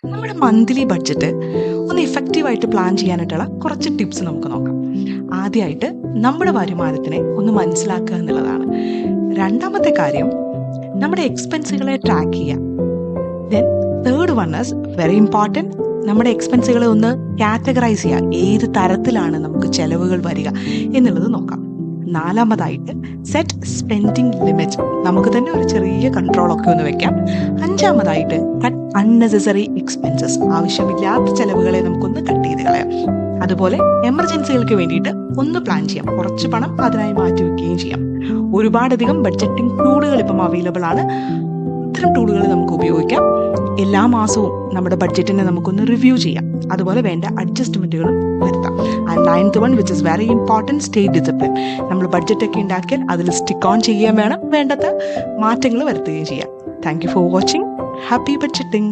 നമ്മുടെ monthly budget ഒന്ന് ഇഫക്റ്റീവായിട്ട് plan ചെയ്യാനായിട്ടുള്ള കുറച്ച് ടിപ്സ് നമുക്ക് നോക്കാം. ആദ്യമായിട്ട് നമ്മുടെ വരുമാനത്തിനെ ഒന്ന് മനസ്സിലാക്കുക എന്നുള്ളതാണ്. രണ്ടാമത്തെ കാര്യം നമ്മുടെ എക്സ്പെൻസുകളെ ട്രാക്ക് ചെയ്യുക. Then third one is very important, നമ്മുടെ എക്സ്പെൻസുകളെ ഒന്ന് കാറ്റഗറൈസ് ചെയ്യുക. ഏത് തരത്തിലാണ് നമുക്ക് ചെലവുകൾ വരിക എന്നുള്ളത് നോക്കാം. നാലാമതായിട്ട് സെറ്റ് സ്പെൻഡിങ് ലിമിറ്റ്, നമുക്ക് തന്നെ ഒരു ചെറിയ കൺട്രോളൊക്കെ ഒന്ന് വെക്കാം. അഞ്ചാമതായിട്ട് കട്ട് അൺനെസസറി എക്സ്പെൻസസ്, ആവശ്യമില്ലാത്ത ചെലവുകളെ നമുക്കൊന്ന് കട്ട് ചെയ്ത് കളയാം. അതുപോലെ എമർജൻസികൾക്ക് വേണ്ടിയിട്ട് ഒന്ന് പ്ലാൻ ചെയ്യാം, കുറച്ച് പണം അതിനായി മാറ്റി വെക്കുകയും ചെയ്യാം. ഒരുപാടധികം ബഡ്ജറ്റിംഗ് ടൂളുകൾ ഇപ്പം അവൈലബിൾ ആണ്. ഇത്തരം ടൂളുകൾ നമുക്ക് ഉപയോഗിക്കാം. എല്ലാ മാസവും നമ്മുടെ ബഡ്ജറ്റിനെ നമുക്കൊന്ന് റിവ്യൂ ചെയ്യാം. അതുപോലെ വേണ്ട അഡ്ജസ്റ്റ്മെൻറ്റുകളും വരുത്താം. And ninth one which is very important, stay discipline. നമ്മൾ ബഡ്ജറ്റൊക്കെ ഉണ്ടാക്കിയാൽ അതിൽ സ്റ്റിക്ക് ഓൺ ചെയ്യുകയും വേണം, വേണ്ടത്ര മാറ്റങ്ങൾ വരുത്തുകയും ചെയ്യാം. Thank you for watching. Happy budgeting.